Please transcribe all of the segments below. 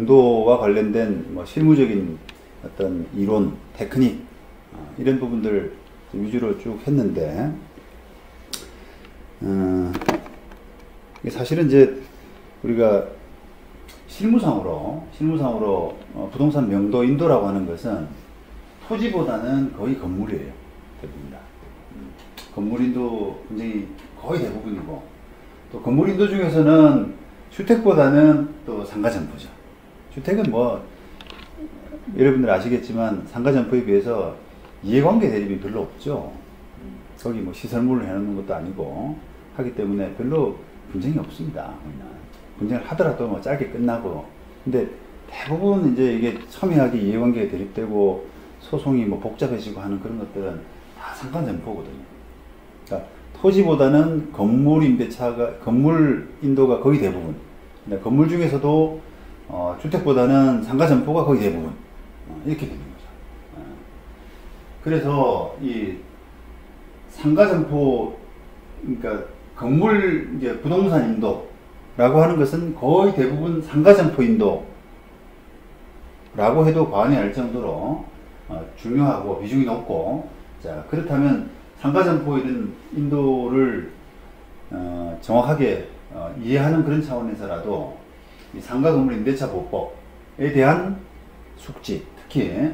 명도와 관련된 뭐 실무적인 어떤 이론, 테크닉 이런 부분들 위주로 쭉 했는데 사실은 이제 우리가 실무상으로 부동산 명도 인도라고 하는 것은 토지보다는 거의 건물이에요. 대부분 다. 건물 인도 굉장히 거의 대부분이고, 또 건물 인도 중에서는 주택보다는 또 상가점포죠. 주택은 뭐 여러분들 아시겠지만 상가점포에 비해서 이해관계 대립이 별로 없죠. 거기 뭐 시설물을 해놓는 것도 아니고 하기 때문에 별로 분쟁이 없습니다. 분쟁을 하더라도 뭐 짧게 끝나고. 근데 대부분 이제 이게 첨예하게 이해관계에 대립되고 소송이 뭐 복잡해지고 하는 그런 것들은 다 상가점포거든요. 그러니까 토지보다는 건물 인도가 거의 대부분. 근데 건물 중에서도 주택보다는 상가점포가 거의 대부분. 이렇게 되는 거죠. 그래서 이 상가점포, 그러니까 건물 이제 부동산 인도라고 하는 것은 거의 대부분 상가점포 인도라고 해도 과언이 아닐 정도로 중요하고 비중이 높고, 자, 그렇다면 상가점포 이런 인도를 정확하게 이해하는 그런 차원에서라도 이 상가건물 임대차 보법에 대한 숙지, 특히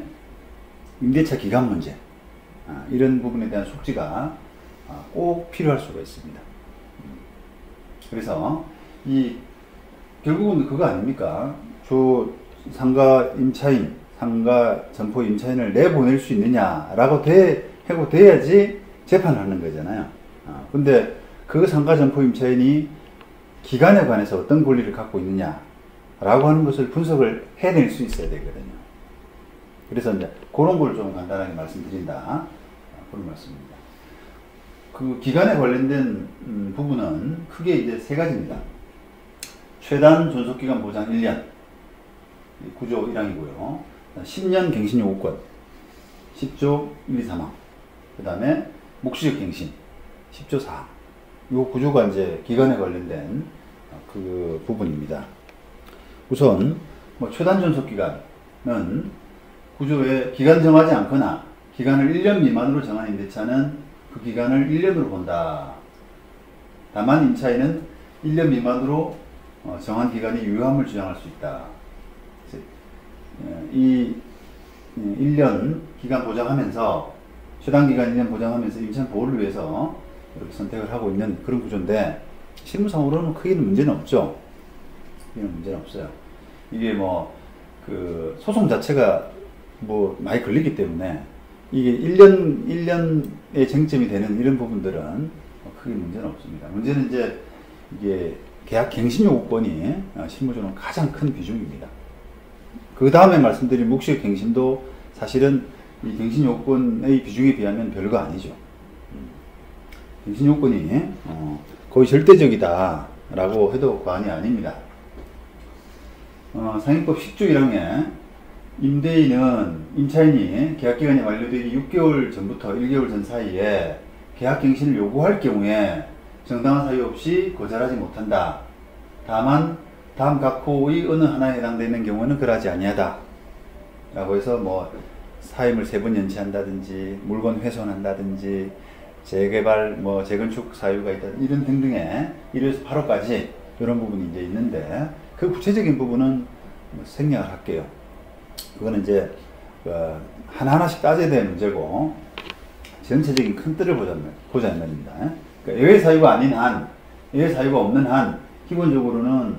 임대차 기간 문제, 이런 부분에 대한 숙지가 꼭 필요할 수가 있습니다. 그래서 결국은 그거 아닙니까? 상가 임차인, 상가 점포 임차인을 내보낼 수 있느냐라고 해고 돼야지 재판을 하는 거잖아요. 근데 그 상가 점포 임차인이 기간에 관해서 어떤 권리를 갖고 있느냐라고 하는 것을 분석을 해낼 수 있어야 되거든요. 그래서 이제 그런 걸 좀 간단하게 말씀드린다. 그런 말씀입니다. 그 기간에 관련된 부분은 크게 이제 세 가지입니다. 최단 존속기간 보장 1년, 구조 1항이고요. 10년 갱신 요구권, 10조 1, 2, 3항. 그 다음에 묵시적 갱신, 10조 4. 요 구조가 이제 기간에 관련된 그 부분입니다. 우선, 뭐 최단 존속기간은 구조에 기간 정하지 않거나 기간을 1년 미만으로 정한 임대차는 그 기간을 1년으로 본다. 다만 임차인은 1년 미만으로 정한 기간이 유효함을 주장할 수 있다. 이 1년 기간 보장하면서, 최단 기간 1년 보장하면서 임차인 보호를 위해서 이렇게 선택을 하고 있는 그런 구조인데, 실무상으로는 크게는 문제는 없죠. 크게는 문제는 없어요. 이게 뭐 소송 자체가 뭐 많이 걸리기 때문에 이게 1년의 쟁점이 되는 이런 부분들은 크게 문제는 없습니다. 문제는 이제 이게 계약 갱신 요구권이 실무적으로 가장 큰 비중입니다. 그 다음에 말씀드린 묵시적 갱신도 사실은 이 갱신 요건의 비중에 비하면 별거 아니죠. 갱신 요건이 거의 절대적이다라고 해도 과언이 아닙니다. 상임법 10조 1항에 임차인이 계약기간이 만료되기 6개월 전부터 1개월 전 사이에 계약갱신을 요구할 경우에 정당한 사유 없이 거절하지 못한다. 다만 다음 각 호의 어느 하나에 해당되는 경우는 그러하지 아니하다. 라고 해서 뭐 사임을 3번 연체한다든지 물건 훼손한다든지 재개발, 뭐 재건축 사유가 있다, 이런 등등의 1에서 8호까지 이런 부분이 이제 있는데, 그 구체적인 부분은 생략을 할게요. 그거는 이제 하나하나씩 따져야 될 문제고, 전체적인 큰 틀을 보자 이 말입니다. 그러니까 예외 사유가 아닌 한, 예외 사유가 없는 한, 기본적으로는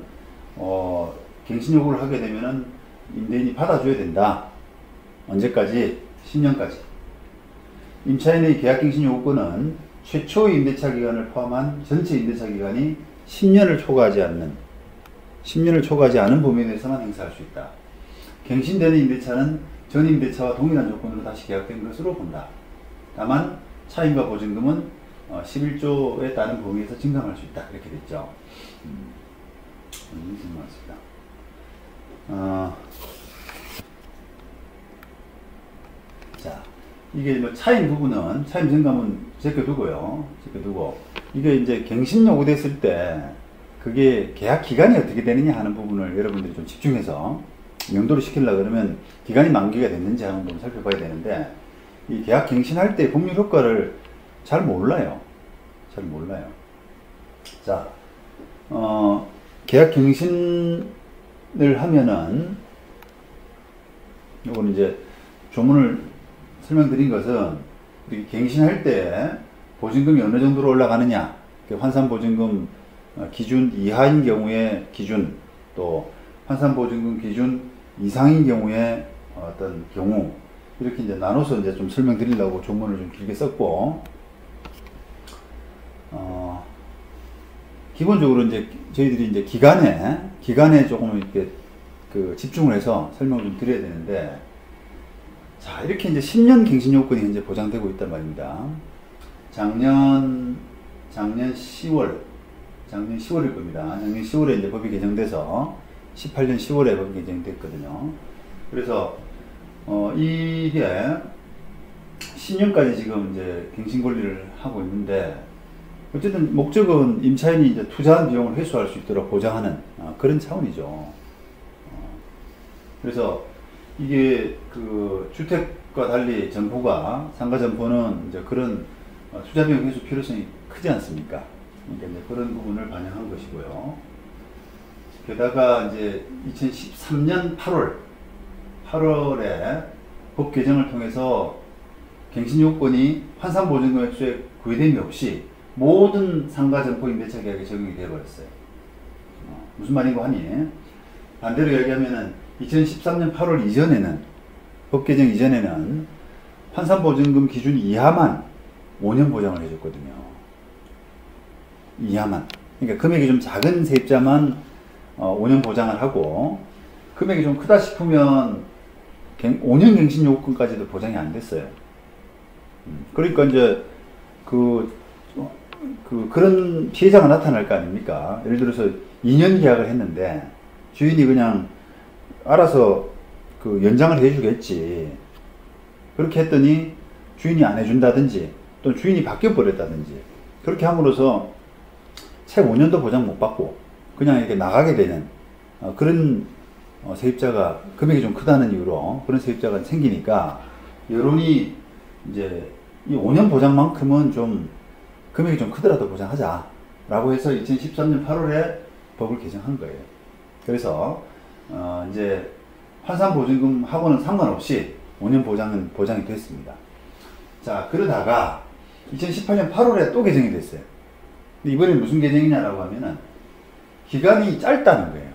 갱신 요구를 하게 되면은 임대인이 받아줘야 된다. 언제까지? 10년까지. 임차인의 계약갱신 요구권은 최초의 임대차 기간을 포함한 전체 임대차 기간이 10년을 초과하지 않은 범위 내에서만 행사할 수 있다. 갱신되는 임대차는 전 임대차와 동일한 조건으로 다시 계약된 것으로 본다. 다만 차임과 보증금은 11조에 따른 범위에서 증감할 수 있다. 이렇게 됐죠. 자, 이게 뭐 차임 부분은, 차임 증감은 제껴두고, 이게 이제 갱신 요구됐을 때, 그게 계약 기간이 어떻게 되느냐 하는 부분을 여러분들이 좀 집중해서 명도를 시키려고 그러면 기간이 만기가 됐는지 한번 살펴봐야 되는데, 이 계약 갱신할 때 법률 효과를 잘 몰라요. 잘 몰라요. 자, 계약 갱신을 하면은, 요거는 이제 조문을 설명드린 것은, 갱신할 때 보증금이 어느 정도로 올라가느냐, 환산보증금 기준 이하인 경우에 기준, 또 환산보증금 기준 이상인 경우에 어떤 경우, 이렇게 이제 나눠서 이제 좀 설명드리려고 조문을 좀 길게 썼고, 기본적으로 이제 저희들이 이제 기간에 조금 이렇게 집중을 해서 설명을 좀 드려야 되는데, 자, 이렇게 이제 10년 갱신 요건이 현재 보장되고 있단 말입니다. 작년 10월일 겁니다. 작년 10월에 이제 법이 개정돼서 18년 10월에 법이 개정됐거든요. 그래서 이게 10년까지 지금 이제 갱신 권리를 하고 있는데, 어쨌든 목적은 임차인이 이제 투자한 비용을 회수할 수 있도록 보장하는 그런 차원이죠. 그래서 이게 주택과 달리 점포가, 상가 점포는 이제 그런 투자 비용 회수 필요성이 크지 않습니까? 그러니까 이제 그런 부분을 반영한 것이고요. 게다가 이제 2013년 8월에 법 개정을 통해서 갱신 요건이 환산보증금 액수에 구애됨이 없이 모든 상가 점포 임대차 계약에 적용이 되어버렸어요. 무슨 말인고 하니, 반대로 이야기하면은 2013년 8월 이전에는, 법 개정 이전에는 환산보증금 기준 이하만 5년 보장을 해줬거든요. 이하만. 그러니까 금액이 좀 작은 세입자만 5년 보장을 하고, 금액이 좀 크다 싶으면 5년 갱신 요건까지도 보장이 안 됐어요. 그러니까 이제 그런 피해자가 나타날 거 아닙니까? 예를 들어서 2년 계약을 했는데 주인이 그냥 알아서 연장을 해주겠지. 그렇게 했더니 주인이 안 해준다든지, 또는 주인이 바뀌어 버렸다든지, 그렇게 함으로써 채 5년도 보장 못 받고 그냥 이렇게 나가게 되는 그런 세입자가, 금액이 좀 크다는 이유로 그런 세입자가 생기니까, 여론이 이제 이 5년 보장만큼은 좀 금액이 좀 크더라도 보장하자 라고 해서 2013년 8월에 법을 개정한 거예요. 그래서 이제 환산보증금하고는 상관없이 5년 보장이 됐습니다. 자, 그러다가 2018년 8월에 또 개정이 됐어요. 근데 이번에 무슨 개정이냐라고 하면은 기간이 짧다는 거예요.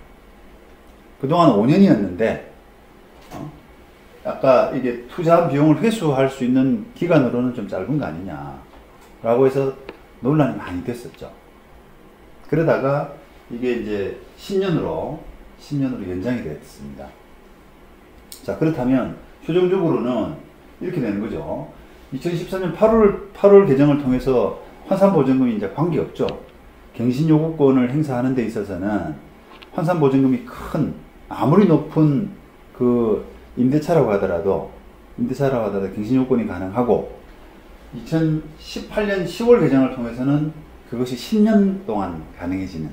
그동안 5년이었는데 아까 이게 투자한 비용을 회수할 수 있는 기간으로는 좀 짧은 거 아니냐라고 해서 논란이 많이 됐었죠. 그러다가 이게 이제 10년으로 연장이 됐습니다. 자, 그렇다면 최종적으로는 이렇게 되는 거죠. 2014년 8월 개정을 통해서 환산보증금이 이제 관계없죠. 갱신요구권을 행사하는 데 있어서는 환산보증금이 아무리 높은 임대차라고 하더라도 갱신요건이 가능하고, 2018년 10월 개정을 통해서는 그것이 10년 동안 가능해지는,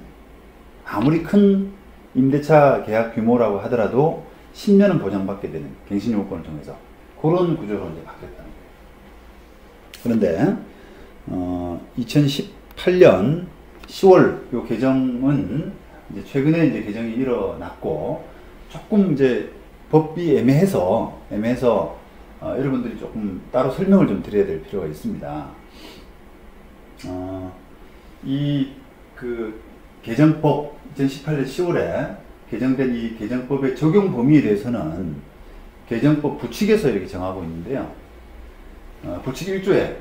아무리 큰 임대차 계약 규모라고 하더라도 10년은 보장받게 되는 갱신요건을 통해서 그런 구조로 이제 바뀌었다는 거예요. 그런데 2018년 10월 요 개정은 이제 최근에 이제 개정이 일어났고, 조금 이제 법이 애매해서 여러분들이 조금 따로 설명을 좀 드려야 될 필요가 있습니다. 개정법 2018년 10월에 개정된 이 개정법의 적용 범위에 대해서는 개정법 부칙에서 이렇게 정하고 있는데요. 부칙 1조에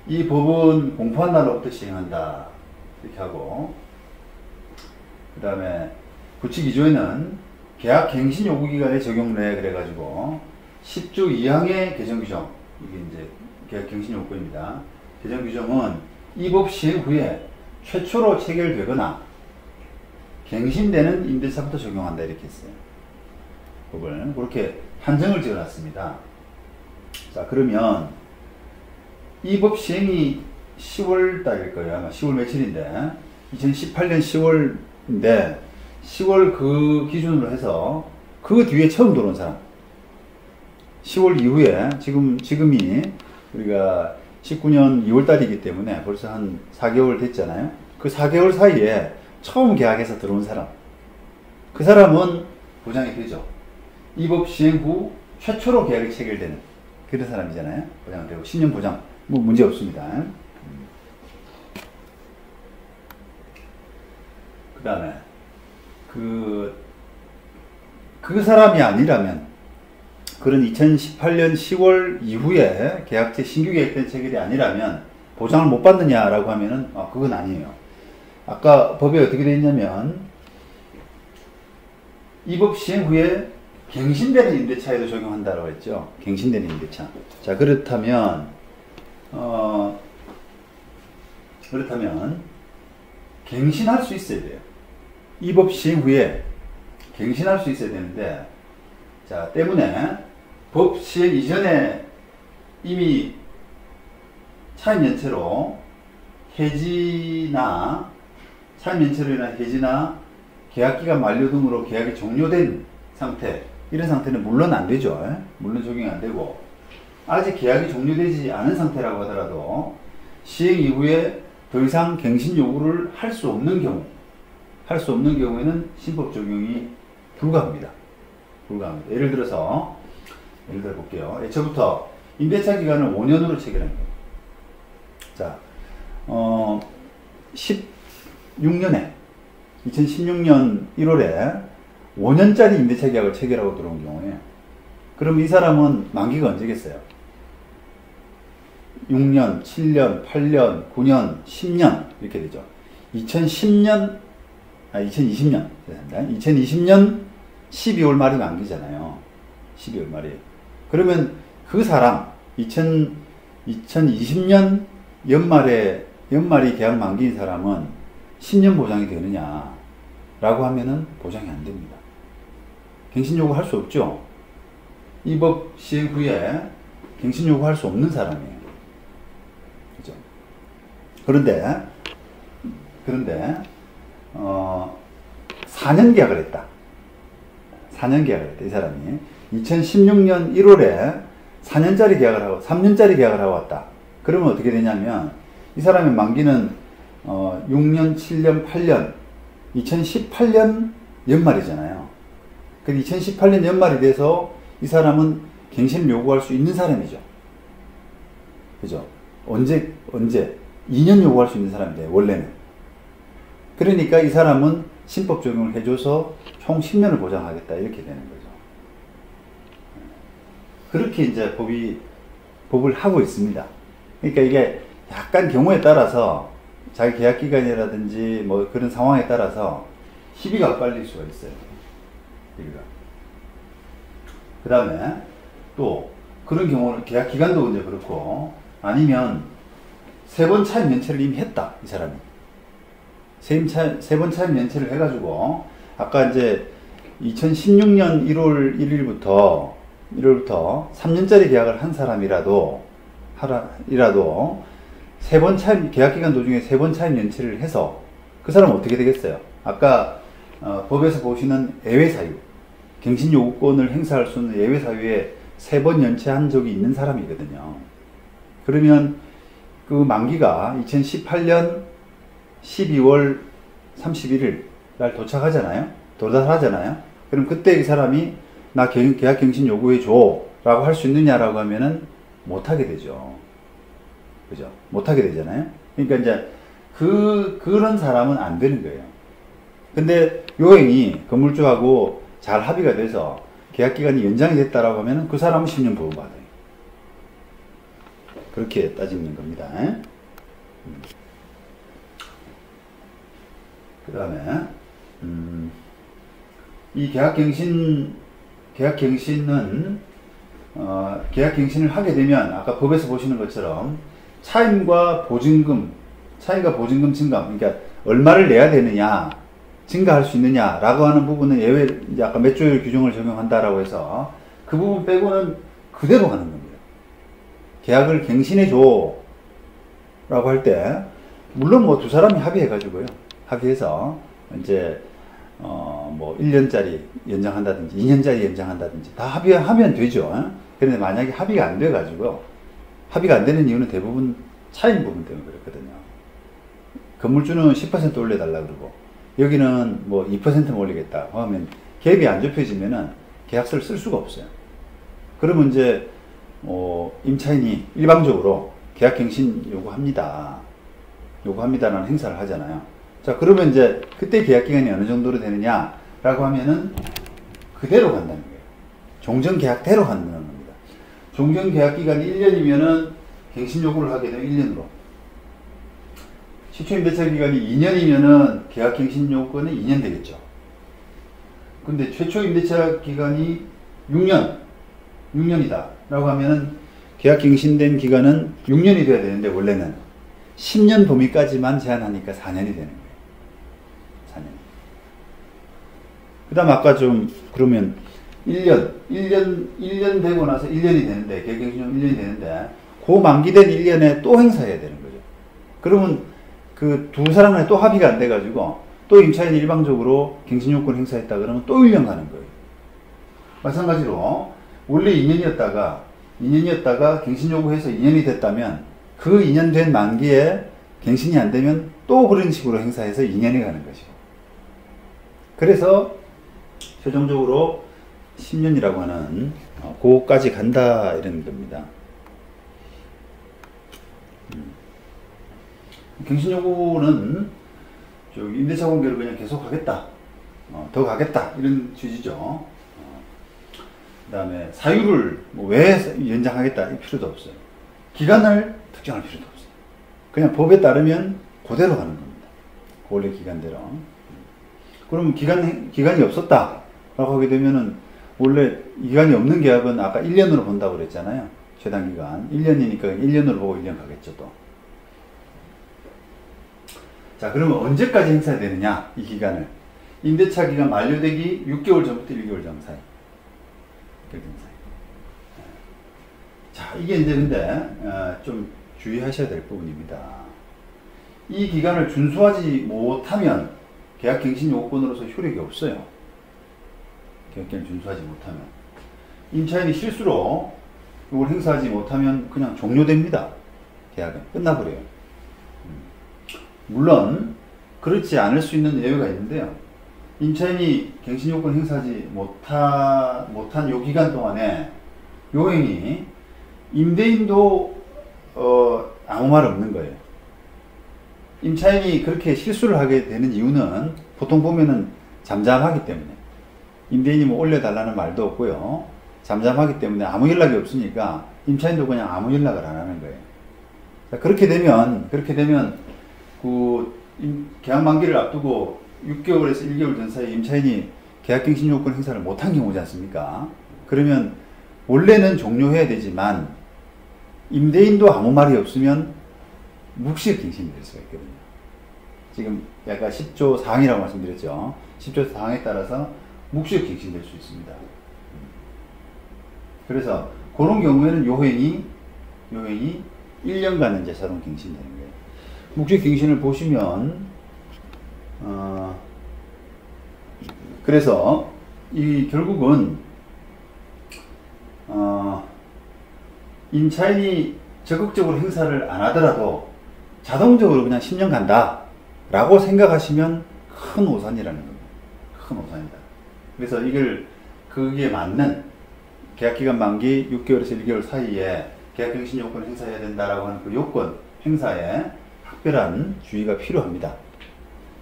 이 법은 공포한 날로부터 시행한다 이렇게 하고, 그 다음에 부칙 2조에는 계약 갱신 요구 기간에 적용래 그래가지고 10조 2항의 개정 규정, 이게 이제 계약 갱신 요건입니다. 개정 규정은 이 법 시행 후에 최초로 체결되거나 갱신되는 임대차부터 적용한다 이렇게 했어요. 법을 그렇게 한정을 지어놨습니다. 자, 그러면 이 법 시행이 10월 달일 거예요. 아마 10월 며칠인데 2018년 10월인데 10월 그 기준으로 해서 그 뒤에 처음 들어온 사람. 10월 이후에 지금이 우리가 19년 2월 달이기 때문에 벌써 한 4개월 됐잖아요. 그 4개월 사이에 처음 계약해서 들어온 사람. 그 사람은 보장이 되죠. 이 법 시행 후 최초로 계약이 체결되는 그런 사람이잖아요. 보장되고 10년 보장 뭐 문제 없습니다. 그 다음에 그 사람이 아니라면, 그런 2018년 10월 이후에 신규 계약된 체결이 아니라면 보장을 못 받느냐라고 하면은 그건 아니에요. 아까 법에 어떻게 되어 있냐면, 이 법 시행 후에 갱신되는 임대차에도 적용한다라고 했죠. 갱신되는 임대차. 자, 그렇다면 갱신할 수 있어야 돼요. 이 법 시행 후에 갱신할 수 있어야 되는데, 자, 때문에 법 시행 이전에 이미 차임연체로 해지나 계약기간 만료 등으로 계약이 종료된 상태, 이런 상태는 물론 안 되죠. 물론 적용이 안 되고, 아직 계약이 종료되지 않은 상태라고 하더라도 시행 이후에 더 이상 갱신 요구를 할 수 없는 경우에는 신법 적용이 불가합니다. 예를 들어 볼게요. 애초부터 임대차 기간을 5년으로 체결합니다. 자, 2016년 1월에 5년짜리 임대차 계약을 체결하고 들어온 경우에, 그럼 이 사람은 만기가 언제겠어요? 6년, 7년, 8년, 9년, 10년 이렇게 되죠. 2020년 12월 말이 만기잖아요. 12월 말이. 그러면 그 사람 2020년 연말이 계약 만기인 사람은 10년 보장이 되느냐 라고 하면은 보장이 안 됩니다. 갱신 요구할 수 없죠. 이 법 시행 후에 갱신 요구할 수 없는 사람이에요. 그죠? 그런데 4년 계약을 했다. 이 사람이 2016년 1월에 4년짜리 계약을 하고 3년짜리 계약을 하고 왔다. 그러면 어떻게 되냐면, 이 사람의 만기는 6년, 7년, 8년, 2018년 연말이잖아요. 그 2018년 연말이 돼서 이 사람은 갱신을 요구할 수 있는 사람이죠. 그죠? 언제? 2년 요구할 수 있는 사람인데, 원래는. 그러니까 이 사람은 신법 적용을 해줘서 총 10년을 보장하겠다, 이렇게 되는 거죠. 그렇게 이제 법을 하고 있습니다. 그러니까 이게 약간 경우에 따라서 자기 계약 기간이라든지 뭐 그런 상황에 따라서 시비가 엇갈릴 수가 있어요. 그 다음에 또 그런 경우는 계약 기간도 이제 그렇고, 아니면 3번 차임 연체를 이미 했다, 이 사람이. 3번 차임 연체를 해가지고, 아까 이제 2016년 1월 1일부터 3년짜리 계약을 한 사람이라도 3번 차임, 계약 기간 도중에 3번 차임 연체를 해서 그 사람은 어떻게 되겠어요? 아까 법에서 보시는 예외 사유, 갱신 요구권을 행사할 수 있는 예외 사유에 3번 연체한 적이 있는 사람이거든요. 그러면 그 만기가 2018년 12월 31일 날 도달하잖아요. 그럼 그때 이 사람이 나 계약 갱신 요구해 줘 라고 할 수 있느냐라고 하면은 못하게 되죠. 그죠? 못하게 되잖아요. 그러니까 이제 그런 사람은 안 되는 거예요. 근데 요행이 건물주하고 잘 합의가 돼서 계약 기간이 연장이 됐다라고 하면은 그 사람은 10년 보호받아요. 그렇게 따지는 겁니다. 그 다음에 이 계약갱신을 하게 되면 아까 법에서 보시는 것처럼 차임과 보증금 증가, 그러니까 얼마를 내야 되느냐, 증가할 수 있느냐라고 하는 부분은 예외, 이제 아까 매조율 규정을 적용한다라고 해서 그 부분 빼고는 그대로 가는 겁니다. 계약을 갱신해줘 라고 할 때, 물론 뭐 두 사람이 합의해가지고요. 합의해서 이제 뭐 1년짜리 연장한다든지 2년짜리 연장한다든지 다 합의하면 되죠. 그런데 만약에 합의가 안 돼가지고 합의가 안 되는 이유는 대부분 차임 부분 때문에 그렇거든요. 건물주는 10% 올려달라 그러고 여기는 뭐 2%만 올리겠다 하면 갭이 안 좁혀지면은 계약서를 쓸 수가 없어요. 그러면 이제 임차인이 일방적으로 계약갱신 요구합니다라는 행사를 하잖아요. 자, 그러면 이제 그때 계약기간이 어느 정도로 되느냐라고 하면은 그대로 간다는 거예요. 종전계약대로 간다는 겁니다. 종전계약기간이 1년이면은 갱신 요구를 하게 되면 1년으로. 시초임대차 기간이 2년이면은 계약갱신 요구는 2년 되겠죠. 근데 최초임대차 기간이 6년이다 라고 하면은 계약갱신된 기간은 6년이 돼야 되는데 원래는 10년 도미까지만 제한하니까 4년이 되는 거예요. 4년. 그 다음 아까 좀 그러면 1년 되고 나서 1년이 되는데 계약갱신 1년이 되는데 그 만기된 1년에 또 행사해야 되는 거죠. 그러면 그 두 사람 간에 또 합의가 안 돼가지고 또 임차인이 일방적으로 갱신요건 행사했다 그러면 또 1년 가는 거예요. 마찬가지로 원래 2년이었다가 갱신요구해서 2년이 됐다면 그 2년 된 만기에 갱신이 안 되면 또 그런 식으로 행사해서 2년이 가는 것이고. 그래서 최종적으로 10년이라고 하는 그거까지 간다 이런 겁니다. 갱신요구는 임대차 관계를 그냥 계속 하겠다, 더 가겠다 이런 취지죠. 그 다음에 사유를 왜 연장하겠다 이 필요도 없어요. 기간을 특정할 필요도 없어요. 그냥 법에 따르면 그대로 가는 겁니다. 원래 기간대로. 그럼 기간이 없었다 라고 하게 되면은 원래 기간이 없는 계약은 아까 1년으로 본다고 그랬잖아요. 최단 기간 1년이니까 1년으로 보고 1년 가겠죠 또. 자, 그러면 언제까지 행사해야 되느냐 이 기간을. 임대차 기간 만료되기 6개월 전부터 1개월 전 사이. 자, 이게 이제 근데 좀 주의하셔야 될 부분입니다. 이 기간을 준수하지 못하면 계약갱신 요건으로서 효력이 없어요. 계약갱신 준수하지 못하면. 임차인이 실수로 이걸 행사하지 못하면 그냥 종료됩니다. 계약은 끝나버려요. 물론 그렇지 않을 수 있는 예외가 있는데요. 임차인이 갱신요건 행사하지 못한 요 기간 동안에 요행이 임대인도 아무 말 없는 거예요. 임차인이 그렇게 실수를 하게 되는 이유는 보통 보면은 잠잠하기 때문에 임대인이 뭐 올려달라는 말도 없고요. 잠잠하기 때문에 아무 연락이 없으니까 임차인도 그냥 아무 연락을 안 하는 거예요. 자, 그렇게 되면 그 계약 만기를 앞두고 6개월에서 1개월 전 사이에 임차인이 계약갱신 요건 행사를 못한 경우지 않습니까? 그러면 원래는 종료해야 되지만 임대인도 아무 말이 없으면 묵시 갱신이 될 수가 있거든요. 지금 약간 10조 사항이라고 말씀드렸죠. 10조 사항에 따라서 묵시 갱신될 수 있습니다. 그래서 그런 경우에는 요행이 1년간 이제 자동 갱신되는 거예요. 묵시 갱신을 보시면 그래서 이 결국은 임차인이 적극적으로 행사를 안 하더라도 자동적으로 그냥 10년 간다 라고 생각하시면 큰 오산이라는 겁니다. 큰 오산이다. 그래서 그게 맞는 계약기간 만기 6개월에서 1개월 사이에 계약갱신 요건을 행사해야 된다라고 하는 그 요건 행사에 특별한 주의가 필요합니다.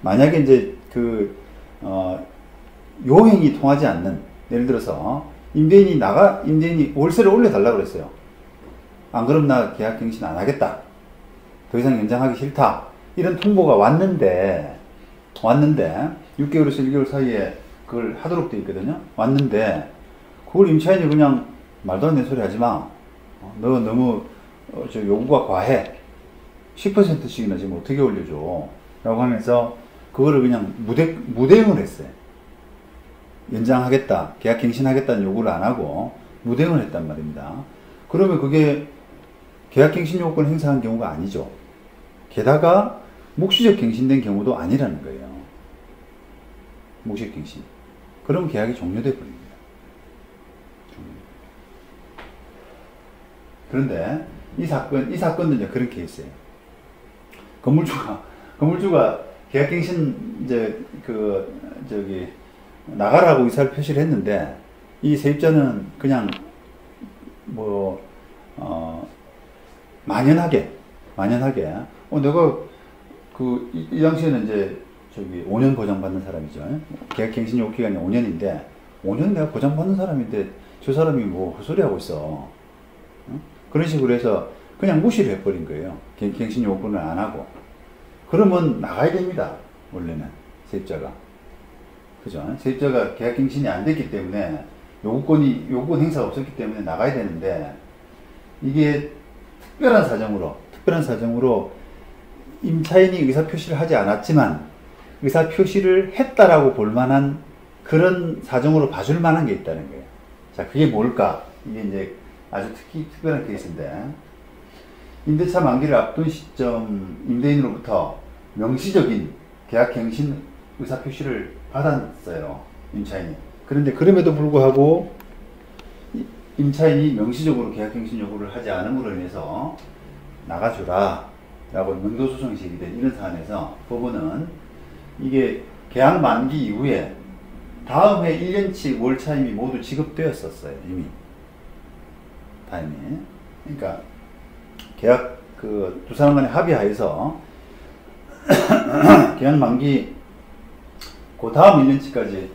만약에 이제 요행이 통하지 않는, 예를 들어서 임대인이 월세를 올려달라고 그랬어요. 안 그럼 나 계약갱신 안 하겠다. 더 이상 연장하기 싫다. 이런 통보가 왔는데 6개월에서 1개월 사이에 그걸 하도록 되어 있거든요. 왔는데 그걸 임차인이 그냥 말도 안 되는 소리 하지 마. 너 너무 요구가 과해. 10%씩이나 지금 어떻게 올려줘. 라고 하면서 그거를 그냥 무대응을 했어요. 연장하겠다, 계약갱신하겠다는 요구를 안 하고 무대응을 했단 말입니다. 그러면 그게 계약갱신 요건 행사한 경우가 아니죠. 게다가 묵시적 갱신된 경우도 아니라는 거예요. 묵식갱신. 그럼 계약이 종료돼 버립니다. 그런데 이 사건도 이제 그런 케이스예요. 건물주가 계약갱신 나가라고 의사를 표시를 했는데 이 세입자는 그냥 만연하게 내가 이 당시에는 이제 5년 보장받는 사람이죠. 계약갱신 요구 기간이 5년인데 5년 내가 보장받는 사람인데 저 사람이 뭐 헛소리하고 있어. 그런 식으로 해서 그냥 무시를 해버린 거예요. 갱신 요구는 안 하고. 그러면 나가야 됩니다. 원래는 세입자가. 그죠? 세입자가 계약갱신이 안 됐기 때문에 요구권 행사가 없었기 때문에 나가야 되는데 이게 특별한 사정으로 임차인이 의사표시를 하지 않았지만 의사표시를 했다라고 볼 만한 그런 사정으로 봐줄 만한 게 있다는 거예요. 자, 그게 뭘까? 이게 이제 아주 특별한 케이스인데, 임대차 만기를 앞둔 시점 임대인으로부터 명시적인 계약갱신 의사표시를 받았어요. 임차인이. 그런데 그럼에도 불구하고 임차인이 명시적으로 계약갱신 요구를 하지 않음으로 인해서 나가주라 라고 명도소송이 제기된 이런 사안에서 법원은 이게 계약 만기 이후에 다음 해 1년치 월차임이 모두 지급되었었어요. 이미 타임이. 그러니까 계약 두 사람 간에 합의하에서 계약 만기 그 다음 1년치까지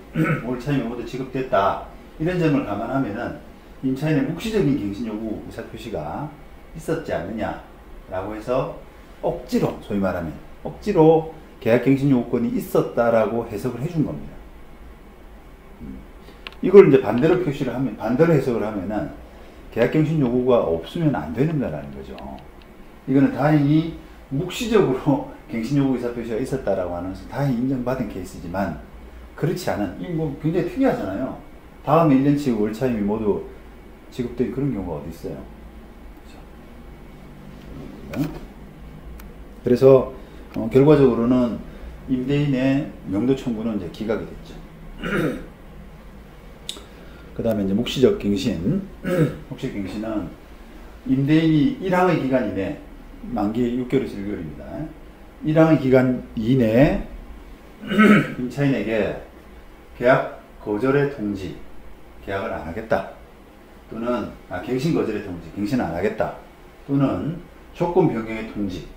월차임이 모두 지급됐다. 이런 점을 감안하면은 임차인의 묵시적인 갱신 요구 의사표시가 있었지 않느냐라고 해서 억지로, 소위 말하면 억지로 계약갱신 요구권이 있었다라고 해석을 해준 겁니다. 이걸 이제 반대로 해석을 하면은 계약갱신 요구가 없으면 안 되는 거라는 거죠. 이거는 다행히 묵시적으로 갱신 요구 의사표시가 있었다라고 하면서 다행히 인정받은 케이스지만 그렇지 않은, 이 뭐 굉장히 특이하잖아요. 다음에 1년치 월차임이 모두 지급된 그런 경우가 어디 있어요? 그렇죠? 그래서 결과적으로는 임대인의 명도 청구는 이제 기각이 됐죠. 그 다음에 이제 묵시적 갱신. 묵시적 갱신은 임대인이 1항의 기간 이내, 만기 6개월에서 1개월입니다. 1항의 기간 이내에 임차인에게 계약 거절의 통지, 계약을 안 하겠다. 또는, 갱신 거절의 통지, 갱신을 안 하겠다. 또는 조건 변경의 통지,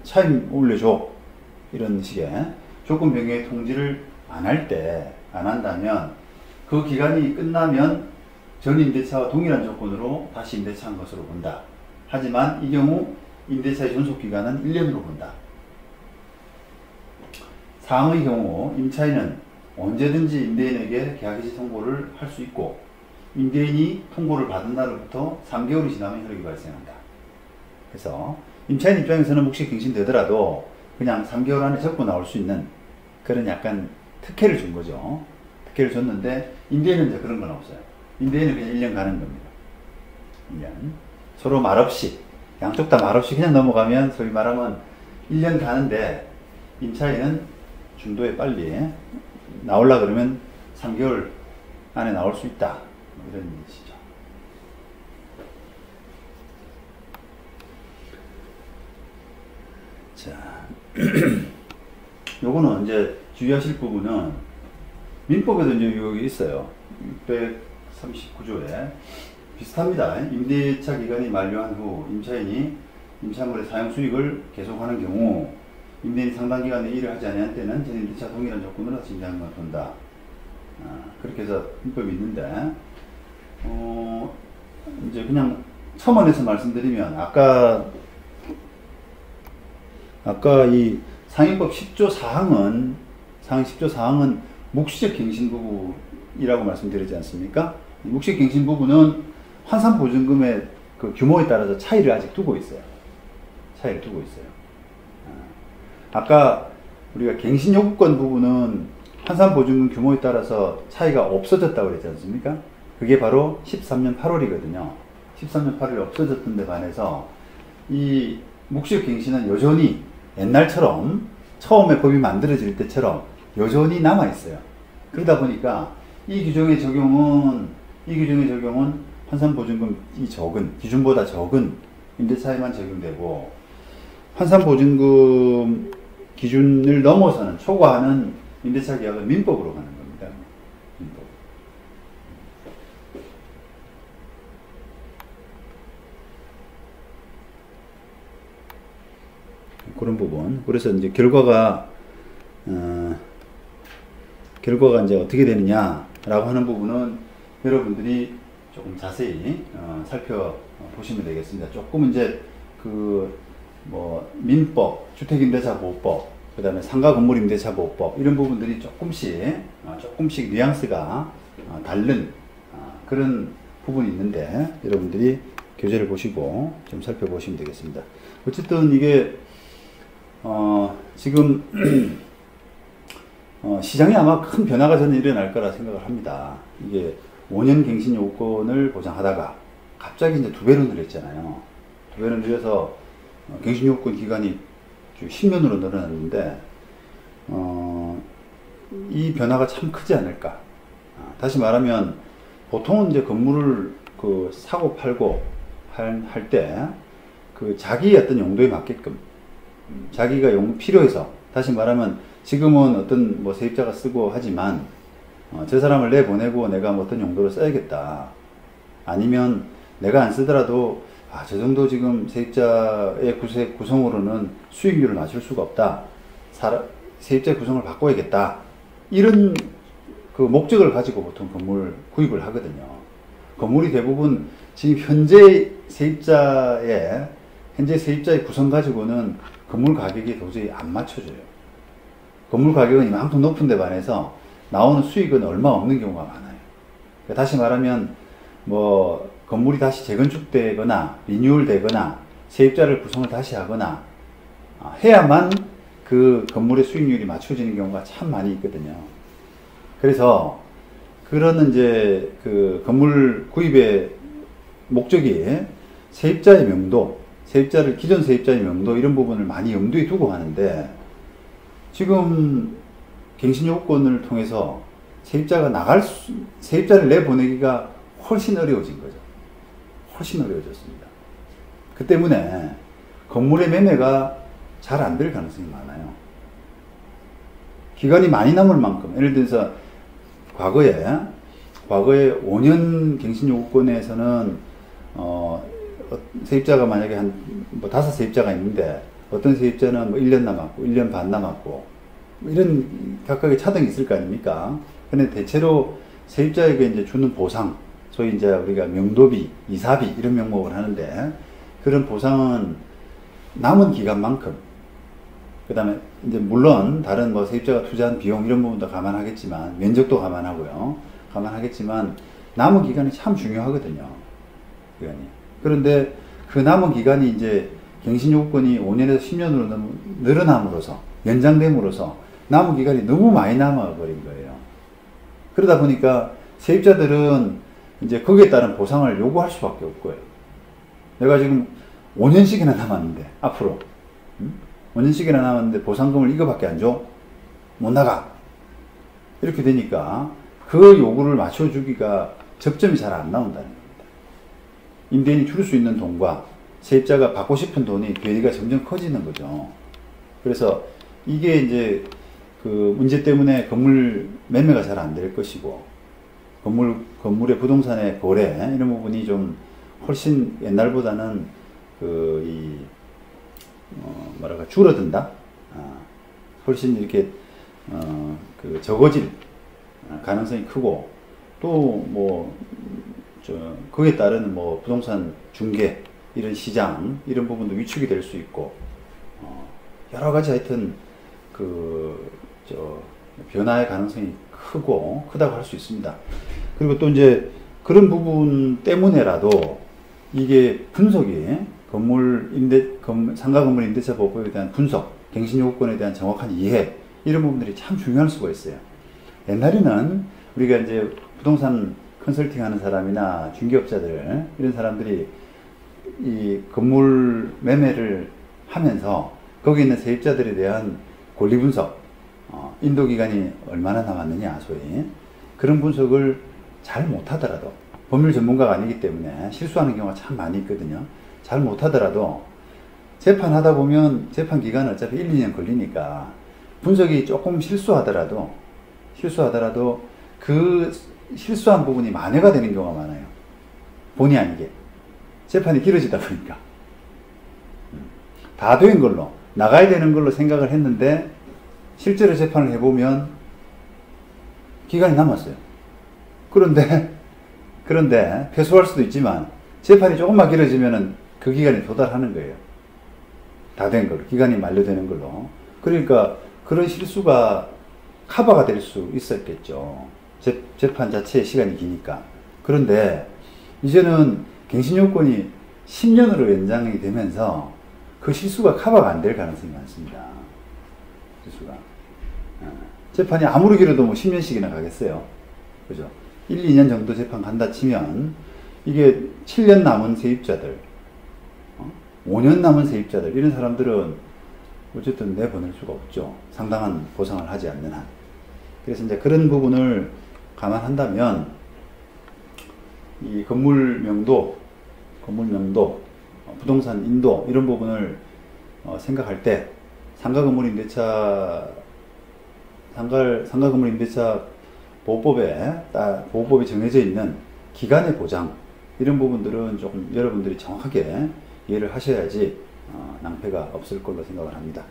차임 올려줘. 이런 식의 조건 변경의 통지를 안 한다면 그 기간이 끝나면 전 임대차와 동일한 조건으로 다시 임대차한 것으로 본다. 하지만 이 경우 임대차의 존속기간은 1년으로 본다. 상의 경우 임차인은 언제든지 임대인에게 계약해지 통보를 할 수 있고 임대인이 통보를 받은 날로부터 3개월이 지나면 효력이 발생한다. 그래서 임차인 입장에서는 묵시 갱신되더라도 그냥 3개월 안에 접고 나올 수 있는 그런 약간 특혜를 준 거죠. 특혜를 줬는데 임대인은 이제 그런 건 없어요. 임대인은 그냥 1년 가는 겁니다. 1년. 서로 말없이, 양쪽 다 말없이 그냥 넘어가면 소위 말하면 1년 가는데 임차인은 중도에 빨리 나오려 그러면 3개월 안에 나올 수 있다. 이런 뜻이죠. 자, 요거는 이제 주의하실 부분은 민법에도 이제 여기 있어요. 639조에 비슷합니다. 임대차 기간이 만료한 후 임차인이 임차물의 사용 수익을 계속하는 경우 임대인이 상당 기간 내에 일을 하지 아니한 때는 전 임대차 동일한 조건으로 임대하는 것을 본다. 그렇게 해서 민법이 있는데 이제 그냥 첨언해서 말씀드리면 아까 이 상임법 10조 4항은 상임 10조 4항은 묵시적 갱신 부분이라고 말씀드리지 않습니까? 묵시적 갱신 부분은 환산 보증금의 그 규모에 따라서 차이를 아직 두고 있어요. 아까 우리가 갱신 요구권 부분은 환산 보증금 규모에 따라서 차이가 없어졌다고 그랬지 않습니까? 그게 바로 13년 8월이거든요. 13년 8월에 없어졌던 데 반해서 이 묵시적 갱신은 여전히 옛날처럼 처음에 법이 만들어질 때처럼 여전히 남아 있어요. 그러다 보니까 이 규정의 적용은 환산보증금이 적은, 기준보다 적은 임대차에만 적용되고, 환산보증금 기준을 넘어서는, 초과하는 임대차 계약은 민법으로 가는 겁니다. 민법. 그런 부분. 그래서 이제 결과가 이제 어떻게 되느냐라고 하는 부분은 여러분들이 조금 자세히 살펴보시면 되겠습니다. 조금 이제 민법, 주택임대차보호법, 그 다음에 상가건물임대차보호법 이런 부분들이 조금씩 뉘앙스가 다른 그런 부분이 있는데 여러분들이 교재를 보시고 좀 살펴보시면 되겠습니다. 어쨌든 이게 지금 시장에 아마 큰 변화가 저는 일어날 거라 생각을 합니다. 이게 5년 갱신 요건을 보장하다가 갑자기 이제 2배로 늘렸잖아요. 2배로 늘려서 갱신 요건 기간이 10년으로 늘어났는데 이 변화가 참 크지 않을까. 다시 말하면 보통은 이제 건물을 사고 팔고 할 때 자기의 어떤 용도에 맞게끔 자기가 필요해서, 다시 말하면 지금은 어떤 세입자가 쓰고 하지만 저 사람을 내보내고 내가 어떤 용도로 써야겠다. 아니면 내가 안 쓰더라도 저 정도 지금 세입자의 구성으로는 수익률을 맞출 수가 없다. 세입자의 구성을 바꿔야겠다. 이런 목적을 가지고 보통 건물 구입을 하거든요. 건물이 대부분 지금 현재 세입자의 구성 가지고는 건물 가격이 도저히 안 맞춰져요. 건물 가격은 이만큼 높은 데 반해서 나오는 수익은 얼마 없는 경우가 많아요. 다시 말하면 건물이 다시 재건축되거나 리뉴얼 되거나 세입자를 구성을 다시 하거나 해야만 그 건물의 수익률이 맞춰지는 경우가 참 많이 있거든요. 그래서 그런 이제 건물 구입의 목적이 세입자의 명도, 기존 세입자의 명도 이런 부분을 많이 염두에 두고 하는데, 지금 갱신요건을 통해서 세입자를 내보내기가 훨씬 어려워진 거죠. 훨씬 어려워졌습니다. 그 때문에 건물의 매매가 잘 안 될 가능성이 많아요. 기간이 많이 남을 만큼, 예를 들어서 과거에 5년 갱신요건에서는 세입자가 만약에 한 5세입자가 있는데 어떤 세입자는 1년 남았고 1년 반 남았고 이런 각각의 차등이 있을 거 아닙니까? 근데 대체로 세입자에게 이제 주는 보상, 소위 이제 우리가 명도비, 이사비 이런 명목을 하는데, 그런 보상은 남은 기간만큼, 그 다음에 이제 물론 다른 세입자가 투자한 비용 이런 부분도 감안하겠지만, 면적도 감안하겠지만 남은 기간이 참 중요하거든요. 기간이. 그런데 그 남은 기간이 이제 갱신 요건이 5년에서 10년으로 늘어남으로써, 연장됨으로써 남은 기간이 너무 많이 남아버린 거예요. 그러다 보니까 세입자들은 이제 거기에 따른 보상을 요구할 수밖에 없고요. 내가 지금 5년씩이나 남았는데, 앞으로 5년씩이나 남았는데 보상금을 이거밖에 안 줘? 못 나가. 이렇게 되니까 그 요구를 맞춰주기가 접점이 잘 안 나온다는 겁니다. 임대인이 줄 수 있는 돈과 세입자가 받고 싶은 돈이 괴리가 점점 커지는 거죠. 그래서 이게 이제 문제 때문에 건물 매매가 잘 안 될 것이고, 건물의 부동산의 거래 이런 부분이 좀 훨씬 옛날보다는 줄어든다. 훨씬 이렇게 적어질 가능성이 크고, 또 거기에 따른 부동산 중개 이런 시장 이런 부분도 위축이 될 수 있고, 여러 가지 하여튼 변화의 가능성이 크다고 할 수 있습니다. 그리고 또 이제 그런 부분 때문에라도 이게 분석이 상가 건물 임대차 보호법에 대한 분석, 갱신 요건에 대한 정확한 이해 이런 부분들이 참 중요할 수가 있어요. 옛날에는 우리가 이제 부동산 컨설팅 하는 사람이나 중개업자들 이런 사람들이 이 건물 매매를 하면서 거기 있는 세입자들에 대한 권리 분석, 인도 기간이 얼마나 남았느냐, 소위. 그런 분석을 잘 못하더라도, 법률 전문가가 아니기 때문에 실수하는 경우가 참 많이 있거든요. 잘 못하더라도 재판하다 보면 재판 기간은 어차피 1, 2년 걸리니까 분석이 조금 실수하더라도 그 실수한 부분이 만회가 되는 경우가 많아요. 본의 아니게. 재판이 길어지다 보니까. 다 된 걸로, 나가야 되는 걸로 생각을 했는데 실제로 재판을 해보면 기간이 남았어요. 그런데 패소할 수도 있지만 재판이 조금만 길어지면은 그 기간에 도달하는 거예요. 다 된 걸로, 기간이 만료되는 걸로. 그러니까 그런 실수가 커버가 될 수 있었겠죠. 재판 자체의 시간이 기니까. 그런데 이제는 갱신요건이 10년으로 연장이 되면서 그 실수가 커버가 안 될 가능성이 많습니다. 실수가. 재판이 아무리 길어도 뭐 10년씩이나 가겠어요. 그죠? 1, 2년 정도 재판 간다 치면 이게 7년 남은 세입자들, 5년 남은 세입자들, 이런 사람들은 어쨌든 내보낼 수가 없죠. 상당한 보상을 하지 않는 한. 그래서 이제 그런 부분을 감안한다면 이 건물 명도, 부동산 인도 이런 부분을 생각할 때 상가 건물 임대차 보호법에 정해져 있는 기간의 보장, 이런 부분들은 조금 여러분들이 정확하게 이해를 하셔야지 낭패가 없을 걸로 생각을 합니다.